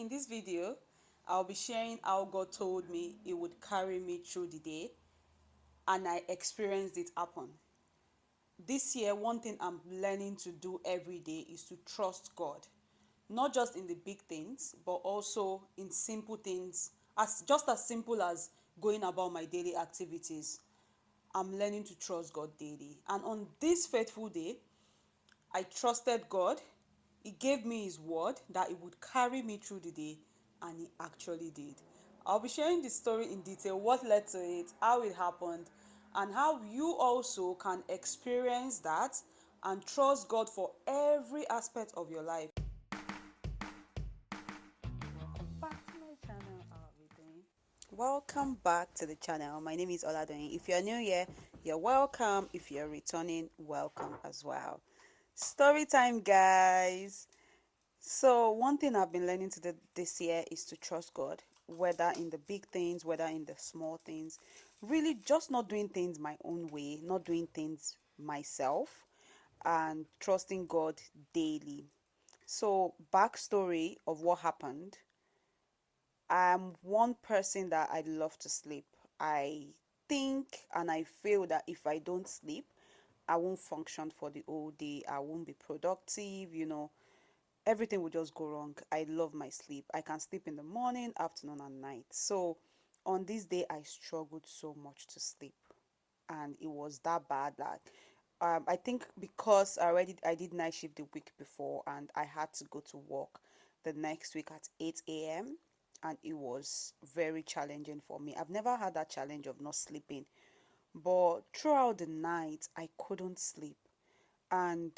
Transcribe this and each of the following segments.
In this video, I'll be sharing how God told me He would carry me through the day, and I experienced it happen. This year, one thing I'm learning to do every day is to trust God, not just in the big things, but also in simple things, as simple as going about my daily activities. I'm learning to trust God daily. And on this faithful day, I trusted God. He gave me His word that He would carry me through the day, and He actually did. I'll be sharing the story in detail, what led to it, how it happened, and how you also can experience that and trust God for every aspect of your life. Back to my channel, how are we doing? Welcome back to the channel. My name is Oladoyin. If you're new here, you're welcome. If you're returning, welcome as well. Story time, guys. So one thing I've been learning to do this year is to trust God, whether in the big things, whether in the small things. Really, just not doing things my own way, not doing things myself, and trusting God daily. So, backstory of what happened. I'm one person that I love to sleep. I think and I feel that if I don't sleep, I won't function for the whole day. I won't be productive. Everything will just go wrong. I love my sleep. I can sleep in the morning, afternoon, and night. So on this day, I struggled so much to sleep, and it was that bad that I think because I did night shift the week before, and I had to go to work the next week at 8 a.m. and it was very challenging for me. I've never had that challenge of not sleeping, but throughout the night I couldn't sleep. And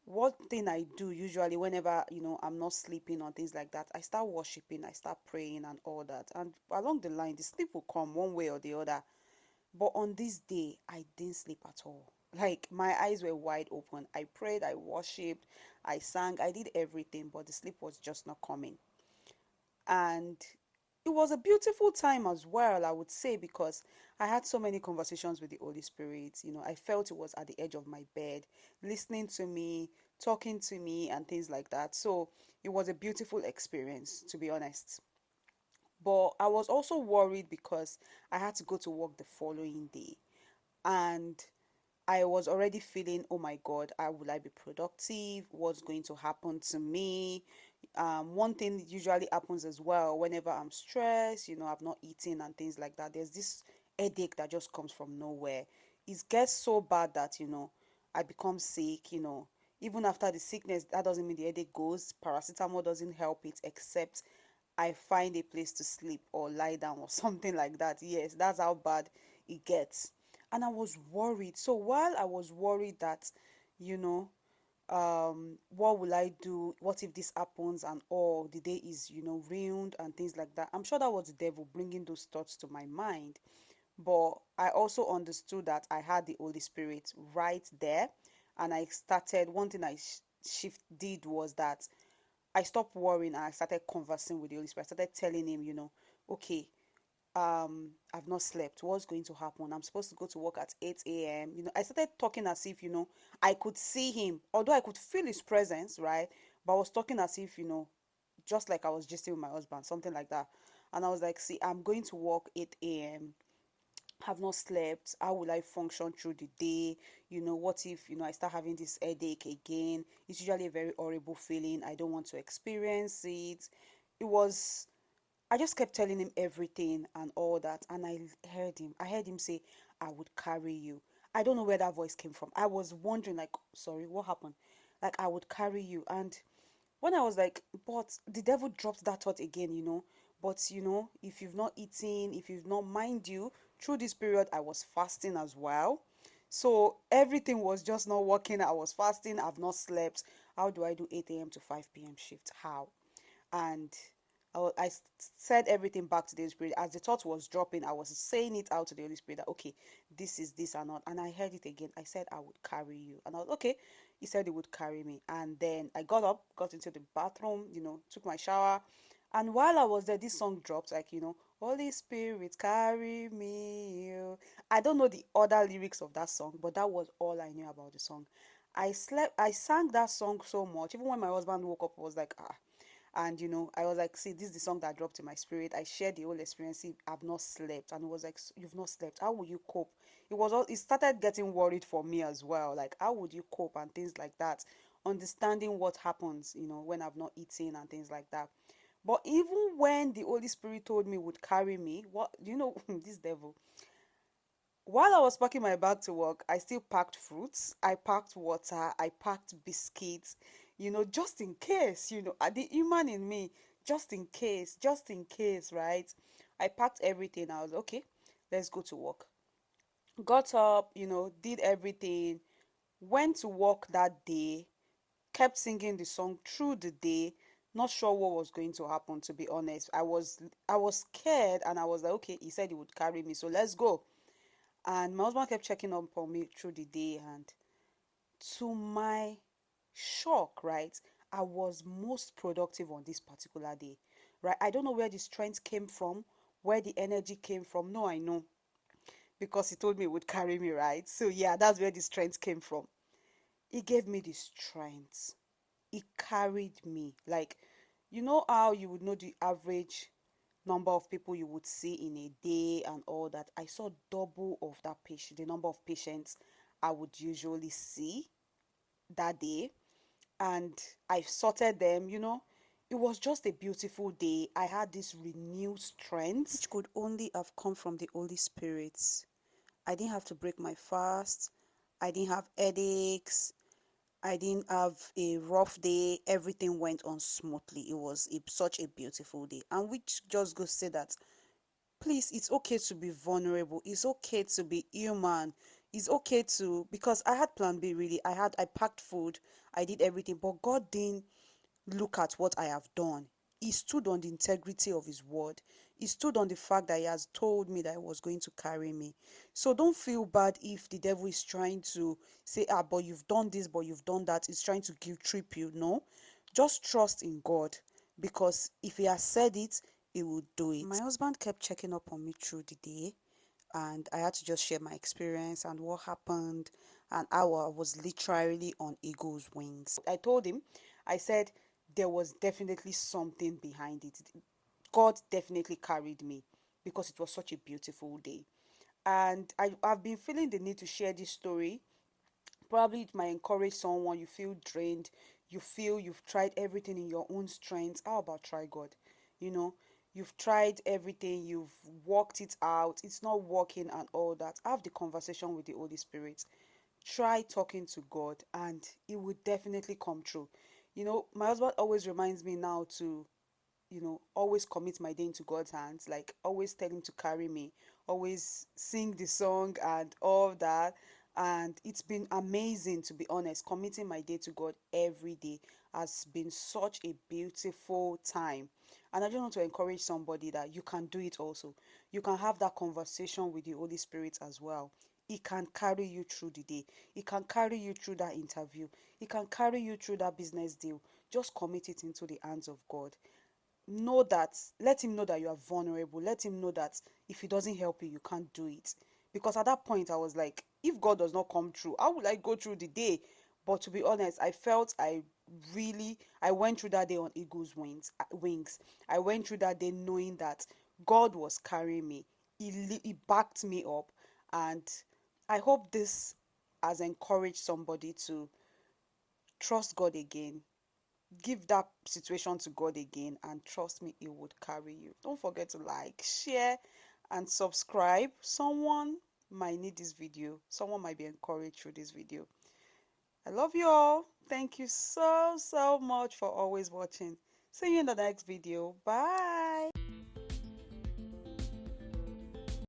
one thing I do usually whenever I'm not sleeping or things like that, I start worshiping, I start praying and all that. And along the line, the sleep will come one way or the other. But on this day, I didn't sleep at all. Like my eyes were wide open. I prayed, I worshipped, I sang, I did everything, but the sleep was just not coming. And it was a beautiful time as well, I would say, because I had so many conversations with the Holy Spirit. I felt it was at the edge of my bed, listening to me, talking to me, and things like that. So it was a beautiful experience, to be honest. But I was also worried because I had to go to work the following day. And I was already feeling, oh my God, how will I be productive? What's going to happen to me? One thing usually happens as well whenever I'm stressed, I've not eaten and things like that. There's this headache that just comes from nowhere. It gets so bad that, I become sick. Even after the sickness, that doesn't mean the headache goes. Paracetamol doesn't help it except I find a place to sleep or lie down or something like that. Yes, that's how bad it gets. And I was worried. So while I was worried that, you know, what will I do? What if this happens and all the day is, ruined and things like that? I'm sure that was the devil bringing those thoughts to my mind. But I also understood that I had the Holy Spirit right there. And I started, one thing I shift did was that I stopped worrying and I started conversing with the Holy Spirit. I started telling him, okay, I've not slept. What's going to happen? I'm supposed to go to work at 8 a.m. I started talking as if, I could see him, although I could feel his presence, right? But I was talking as if, just like I was just with my husband, something like that. And I was like, see, I'm going to work 8 a.m. Have not slept. How will I function through the day? What if I start having this headache again? It's usually a very horrible feeling. I don't want to experience it. It was, I just kept telling him everything and all that, and I heard him say, I would carry you. I don't know where that voice came from. I was wondering, like, sorry, what happened? Like, I would carry you. And when I was like, but the devil dropped that thought again. But if you've not eaten, if you've not, mind you, through this period, I was fasting as well. So everything was just not working. I was fasting, I've not slept. How do I do 8 a.m. to 5 p.m. shift? How? And said everything back to the Holy Spirit. As the thought was dropping, I was saying it out to the Holy Spirit that, okay, this is this and not. And I heard it again. I said, I would carry you. And I was, okay. He said he would carry me. And then I got up, got into the bathroom, took my shower. And while I was there, this song dropped, like, Holy Spirit, carry me. I don't know the other lyrics of that song, but that was all I knew about the song. I sang that song so much. Even when my husband woke up, I was like, And I was like, see, this is the song that dropped in my spirit. I shared the whole experience. See, I've not slept. And it was like, you've not slept, how will you cope? It started getting worried for me as well, like how would you cope and things like that, understanding what happens when I've not eaten and things like that. But even when the Holy Spirit told me would carry me, what this devil, while I was packing my bag to work, I still packed fruits, I packed water, I packed biscuits, just in case, the human in me, just in case, right? I packed everything. I was okay, let's go to work. Got up, did everything, went to work that day, kept singing the song through the day, not sure what was going to happen, to be honest. I was scared, and I was like, okay, he said he would carry me, so let's go. And my husband kept checking up on me through the day, and to my shock, right, I was most productive on this particular day, right? I don't know where the strength came from, where the energy came from. No, I know, because he told me he would carry me, right? So yeah, that's where the strength came from. He gave me the strength. He carried me. Like, how you would know the average number of people you would see in a day and all that? I saw double of that patient, the number of patients I would usually see that day. And I sorted them. It was just a beautiful day. I had this renewed strength, which could only have come from the Holy Spirit. I didn't have to break my fast. I didn't have headaches. I didn't have a rough day. Everything went on smoothly. It was such a beautiful day. And which just goes to say that, please, it's okay to be vulnerable. It's okay to be human. It's okay to, because I had plan B really. I packed food. I did everything. But God didn't look at what I have done. He stood on the integrity of his word. He stood on the fact that he has told me that he was going to carry me. So don't feel bad if the devil is trying to say, but you've done this, but you've done that. He's trying to guilt trip you. No, just trust in God, because if he has said it, he will do it. My husband kept checking up on me through the day, and I had to just share my experience and what happened, and how I was literally on eagle's wings. I told him, I said, there was definitely something behind it. God definitely carried me, because it was such a beautiful day. And I've been feeling the need to share this story. Probably it might encourage someone. You feel drained, you feel you've tried everything in your own strength. How about try God? you know you've tried everything, you've worked it out, it's not working and all that. Have the conversation with the Holy Spirit. Try talking to God, and it will definitely come true. My husband always reminds me now to always commit my day into God's hands, like always tell him to carry me, always sing the song and all that. And it's been amazing, to be honest. Committing my day to God every day has been such a beautiful time. And I just want to encourage somebody that you can do it also. You can have that conversation with the Holy Spirit as well. He can carry you through the day. He can carry you through that interview. He can carry you through that business deal. Just commit it into the hands of God. Know that, let him know that you are vulnerable. Let him know that if he doesn't help you, you can't do it. Because at that point I was like, if God does not come through, how will I go through the day? But to be honest, I felt I went through that day on eagle's wings. I went through that day knowing that God was carrying me. He backed me up. And I hope this has encouraged somebody to trust God again. Give that situation to God again, and trust me, He would carry you. Don't forget to like, share, and subscribe. Someone might need this video. Someone might be encouraged through this video. I love you all. Thank you so much for always watching. See you in the next video. Bye.